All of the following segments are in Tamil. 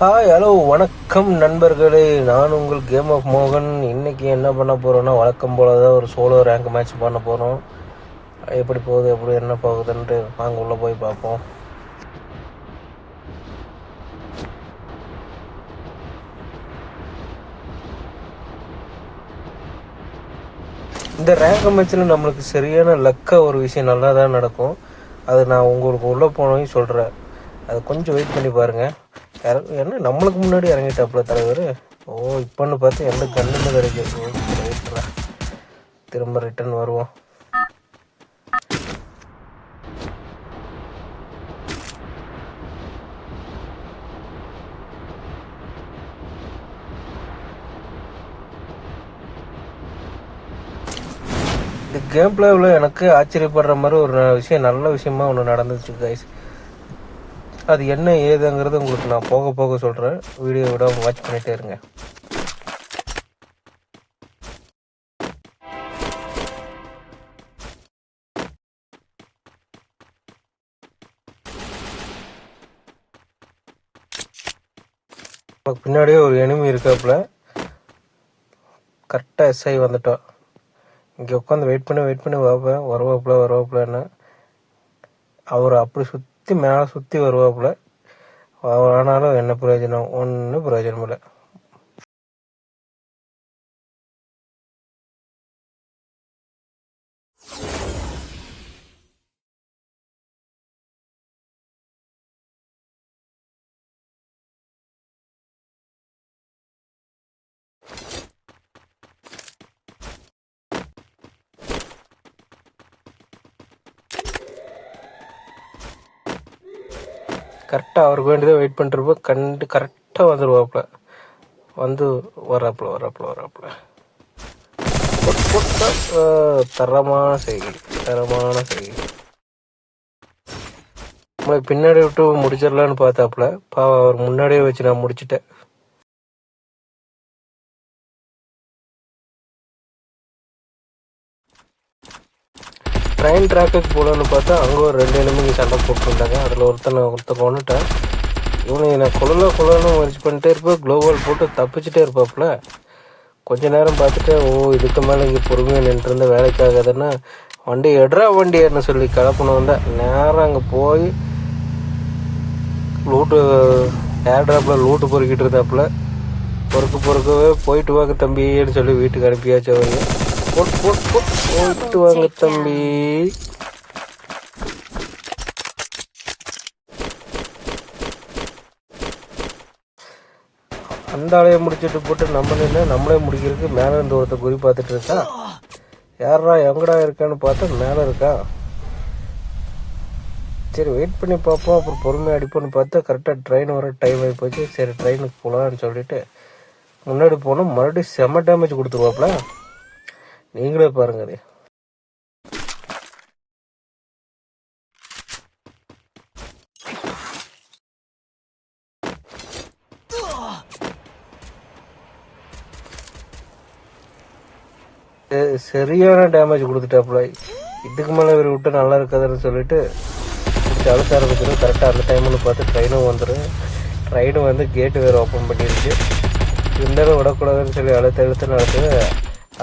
ஹாய் ஹலோ வணக்கம் நண்பர்களே. நான் உங்கள் கேம் ஆஃப் மோகன். இன்றைக்கி என்ன பண்ண போகிறோன்னா, வழக்கம் போல தான் ஒரு சோலோ ரேங்க் மேட்ச் பண்ண போகிறோம். எப்படி போகுது, எப்படி என்ன போகுதுன்ட்டு வாங்க உள்ளே போய் பார்ப்போம். இந்த ரேங்க் மேட்ச்சில் நம்மளுக்கு சரியான லக்காக ஒரு விஷயம் நல்லா தான் நடக்கும். அது நான் உங்களுக்கு உள்ளே போனோன்னு சொல்கிறேன். அது கொஞ்சம் வெயிட் பண்ணி பாருங்கள். என்ன நம்மளுக்கு முன்னாடி இறங்கிட்டாப்புல தலைவர். ஓ, இப்போன்னு பார்த்து எந்த கண்ணுமே கிடைக்கும். திரும்ப ரிட்டர்ன் வருவோம். இந்த கேம் பிளேவில் எனக்கு ஆச்சரியப்படுற மாதிரி ஒரு விஷயம், நல்ல விஷயமா ஒன்று நடந்துச்சு கைஸ். அது என்ன ஏதுங்கிறது உங்களுக்கு நான் போக போக சொல்கிறேன். வீடியோ விட வாட்ச் பண்ணிகிட்டே இருங்க. பின்னாடியே ஒரு எனிமி இருக்காப்புல. கரெக்டாக எஸ்ஐ வந்துட்டோம். இங்கே உட்காந்து வெயிட் பண்ணி பார்ப்பேன். வருவாப்புலன்னு அவர் அப்படி சுற்றி மேலே சுற்றி வருவாப்புல. ஆனாலும் என்ன பிரயோஜனம்? ஒன்றும் பிரயோஜனம் இல்லை. கரெக்டாக அவருக்கு வேண்டியதான் வெயிட் பண்ணிட்டுருப்போம். கரெக்டாக வந்துடுவாப்புல. வந்து வராப்புல தரமான செய்கை. நம்மளை பின்னாடி விட்டு முடிச்சிடலான்னு பார்த்தாப்புல. பாவம், அவர் முன்னாடியே வச்சு நான் முடிச்சிட்டேன். ட்ரெயின் ட்ராக்குக்கு போகலான்னு பார்த்தா அங்கே ஒரு 2 எலும்புங்க சண்டை போட்டுருந்தாங்க. அதில் ஒருத்தன் கொண்டுட்டேன். இவனுக்கு நான் கொள்ளன்னு முயற்சி பண்ணிட்டே இருப்பேன். குளோவால் போட்டு தப்பிச்சுட்டே இருப்பாப்புல. கொஞ்ச நேரம் பார்த்துட்டு, இதுக்கு மேலே இங்கே பொறுமையாக நின்றுருந்த வேலைக்காகாதுன்னா வண்டின்னு சொல்லி கிளப்பணும் வந்தேன். நேரம் அங்கே போய் லூட்டு ஏர் ட்ராப்பில் லூட்டு பொறுக்கிட்டு இருந்தாப்புல. பொறுக்கவே போயிட்டு வாங்க தம்பின்னு சொல்லி வீட்டுக்கு அனுப்பியாச்சு. அவங்க போயிட்டு வாங்க தம்பி. அந்த ஆளையை முடிச்சுட்டு போட்டு நம்மளே முடிக்கிறதுக்கு மேலே இருந்து ஒருத்தர் குறி பார்த்துட்டு இருக்கா. யாரா எங்கடா இருக்கான்னு பார்த்தா மேலே இருக்கா. சரி வெயிட் பண்ணி பார்ப்போம். அப்புறம் பொறுமையாக அடிப்போன்னு பார்த்தா கரெக்டாக ட்ரெயின் வர டைம் ஆகி போச்சு. சரி ட்ரெயினுக்கு போகலான்னு சொல்லிட்டு முன்னாடி போனோம். மறுபடியும் செம்ம டேமேஜ் கொடுத்துருவாப்புல. நீங்களே பாருங்க. சரியான டேமேஜ் கொடுத்துட்டாப்புல. இதுக்கு மேலே இவர் விட்டு நல்லா இருக்காதுன்னு சொல்லிட்டு அழுத்த ஆரம்பிச்சிடும். கரெக்டாக அந்த டைம்னு பார்த்து ட்ரெயினும் வந்துடும். ட்ரெயினும் வந்து கேட்டு வேறு ஓப்பன் பண்ணிடுச்சு. இருந்தாலும் விடக்கூடாதுன்னு சொல்லி அழுத்த நடத்துது.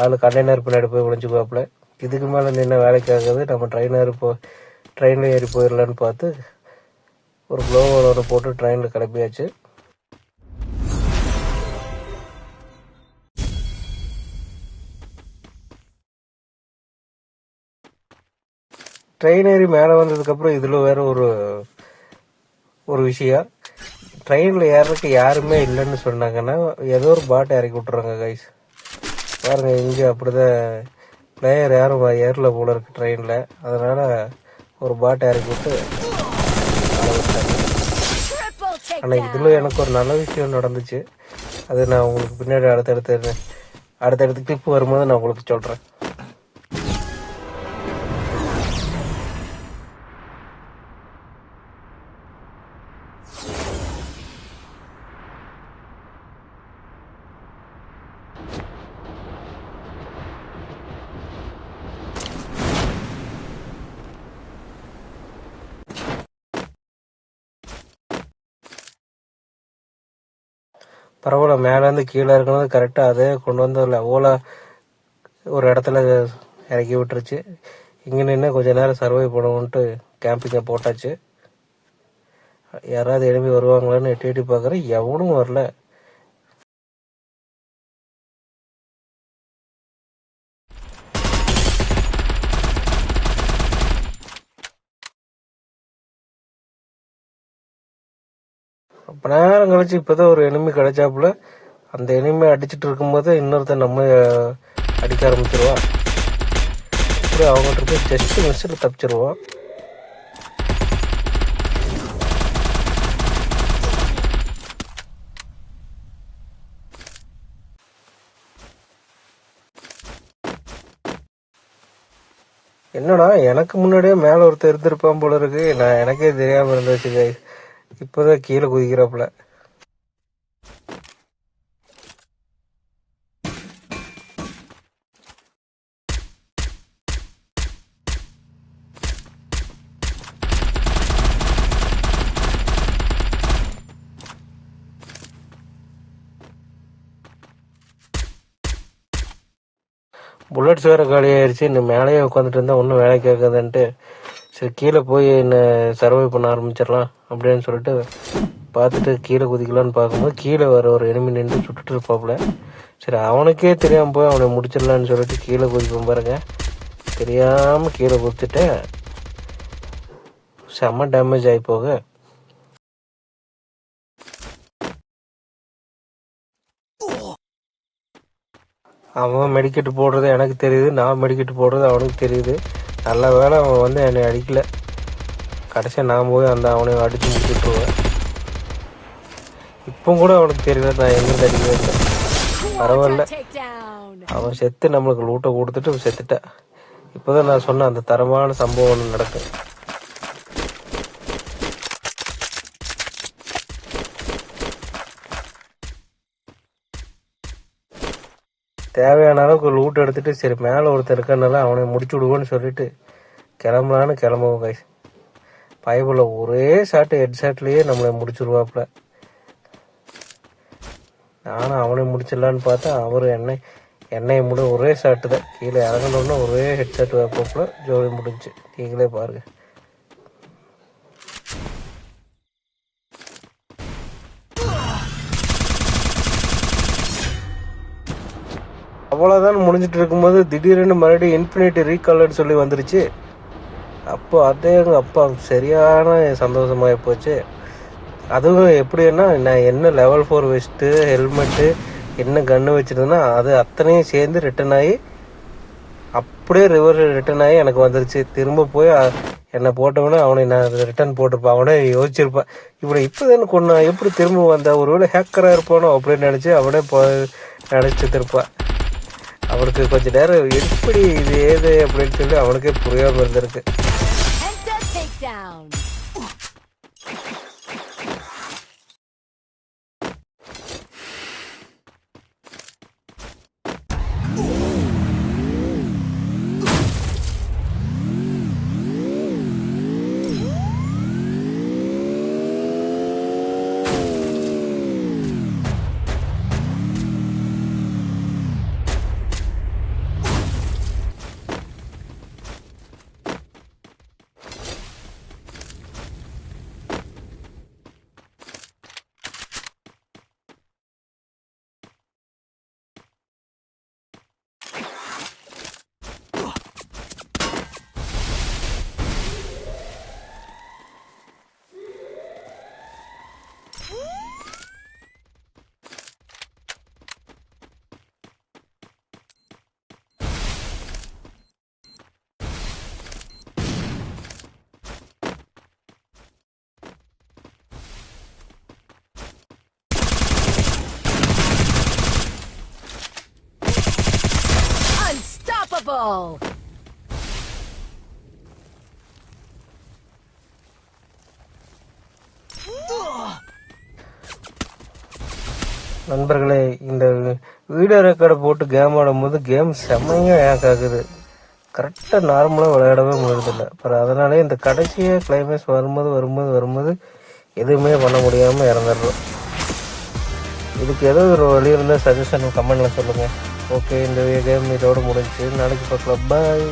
அதில் கண்டெய்னர் பின்னாடி போய் விழிஞ்சுக்குவாப்புல. இதுக்கு மேலே நின்று வேலைக்கு ஆகுது. நம்ம ட்ரெயினில் ஏறி போயிடலான்னு பார்த்து ஒரு க்ளோவால் போட்டு ட்ரெயினில் கிளப்பியாச்சு. ட்ரெயின் ஏறி மேலே வந்ததுக்கப்புறம் இதில் வேறு ஒரு விஷயம். ட்ரெயினில் ஏறதுக்கு யாருமே இல்லைன்னு சொன்னாங்கன்னா ஏதோ ஒரு பாட்டை இறக்கி விட்றாங்க கைஸ். பாருங்க, இங்கே அப்படிதான் பிளேயர் யாரும் ஏறல போல இருக்கு ட்ரெயினில். அதனால் ஒரு பாட்டை இறக்கி விட்டு ஆனால் இதில் எனக்கு ஒரு நல்ல விஷயம் நடந்துச்சு. அது நான் உங்களுக்கு பின்னாடி அடுத்தடுத்து கிளிப் வரும்போது நான் உங்களுக்கு சொல்கிறேன். பரவாயில்ல, மேலேருந்து கீழே இருக்கணும் கரெக்டாக அதே கொண்டு வந்து ஓலா ஒரு இடத்துல இறக்கி விட்டுருச்சு. இங்கே நின்று கொஞ்சம் நேரம் சர்வை பண்ணுவோன்ட்டு கேம்பிங்கை போட்டாச்சு. யாராவது எழுப்பி வருவாங்களான்னு எட்டி எட்டி பார்க்குறேன், எவனும் வரல. ரொம்ப நேரம் கழிச்சு இப்போதான் ஒரு எனிமி கிடைச்சாப்புல. அந்த எனிமி அடிச்சுட்டு இருக்கும்போது இன்னொருத்தன் நம்ம அடிக்க ஆரம்பிச்சிருவான். இப்படி அவங்ககிட்ட இருந்து ஜஸ்ட் மிஸ்ஸில் தப்பிச்சிருவான். என்னடா எனக்கு முன்னாடியே மேலே ஒருத்தர் இருந்திருப்பான் போல இருக்கு. நான் எனக்கே தெரியாமல் இருந்துச்சு. இப்போதான் கீழே குதிக்கிறாப்புல. புல்லட்ஸ் வேறு காலி ஆயிடுச்சு. இன்னும் மேலேயே உட்காந்துட்டு இருந்தால் ஒன்றும் வேலை கேட்காதுன்ட்டு சரி கீழே போய் என்ன சர்வை பண்ண ஆரம்பிச்சிடலாம் அப்படின்னு சொல்லிட்டு பார்த்துட்டு கீழே குதிக்கலான்னு பார்க்கும்போது கீழே வர ஒரு எனிமி நின்று சுட்டுட்டு இருப்பாப்புல. சரி அவனுக்கே தெரியாமல் போய் அவனை முடிச்சிடலான்னு சொல்லிட்டு கீழே குதிப்போம் பாருங்க. தெரியாமல் கீழே குதிச்சுட்டேன். செம்ம டேமேஜ் ஆகி போக அவன் மெடிக்கெட்டு போடுறது எனக்கு தெரியுது, நான் மெடிக்கெட்டு போடுறது அவனுக்கு தெரியுது. நல்ல வேலை அவன் வந்து என்னை அடிக்கலை. கடைசியாக நான் போய் அவனை அடித்து முடிச்சுட்ருவேன். இப்போ கூட அவனுக்கு தெரியல நான் எங்கேருந்து அடிக்கவே இல்லை. பரவாயில்ல, அவன் செத்து நம்மளுக்கு லூட்டை கொடுத்துட்டு செத்துட்டேன். இப்போதான் நான் சொன்ன அந்த தரமான சம்பவம் ஒன்று நடக்கும். தேவையான அளவுக்கு லூட் எடுத்துட்டு சரி மேலே ஒருத்தர் இருக்கனால அவனை முடிச்சு விடுவோன்னு சொல்லிட்டு கிளம்பலான்னு கிளம்புவோம் கைஸ். பைபிள் ஒரே ஷாட்டு ஹெட் ஷாட்லேயே நம்மளை முடிச்சுடுவாப்புல. நானும் அவனை முடிச்சிடலான்னு பார்த்தா அவர் என்னை ஒரே ஷாட்டு தான். கீழே இறங்கணுன்னு ஒரே ஹெட் ஷாட் வைப்பாப்புல. ஜோடி முடிஞ்சு நீங்களே பாருங்க. அவ்வளோதான் முடிஞ்சிட்டு இருக்கும்போது திடீர்னு மறுபடியும் இன்ஃபினிட்டி ரீகால்னு சொல்லி வந்துருச்சு. அப்போ அதே அப்பா சரியான சந்தோஷமாகி போச்சு. அதுவும் எப்படின்னா நான் என்ன லெவல் 4 வெஸ்ட்டு ஹெல்மெட்டு என்ன கன்று வச்சுருந்தேன்னா அது அத்தனையும் சேர்ந்து ரிட்டன் ஆகி அப்படியே ரிட்டர்ன் ஆகி எனக்கு வந்துருச்சு. திரும்ப போய் என்னை போட்டவனே அவனை நான் ரிட்டர்ன் போட்டிருப்பேன். அவனே யோசிச்சிருப்பான், இப்படி இப்போ தானே கொண்டா எப்படி திரும்ப வந்தா, ஒருவேளை ஹேக்கராக இருப்பானோ அப்படின்னு நினச்சி அவனே நினச்சிட்டு இருப்பான். அவனுக்கு கொஞ்ச நேரம் எப்படி இது ஏது அப்படின்னு சொல்லி அவனுக்கே புரியாமல் இருந்திருக்கு. நண்பர்களே, இந்த வீடியோ ரெக்கார்டை போட்டு கேம் ஆடும்போது கேம் செம்மையாக ஹேக் ஆகுது. கரெக்டாக நார்மலாக விளையாடவே முடியறதில்லை. அப்புறம் அதனாலே இந்த கடைசியாக கிளைமேக்ஸ் வரும்போது எதுவுமே பண்ண முடியாமல் இறந்துடுறோம். இதுக்கு ஏதோ ஒரு வழி இருந்தால் சஜஷன் கமெண்டில் சொல்லுங்கள். ஓகே, இந்த கேம் இதோடு முடிஞ்சு. நாளைக்கு பார்க்கலாம். பாய்.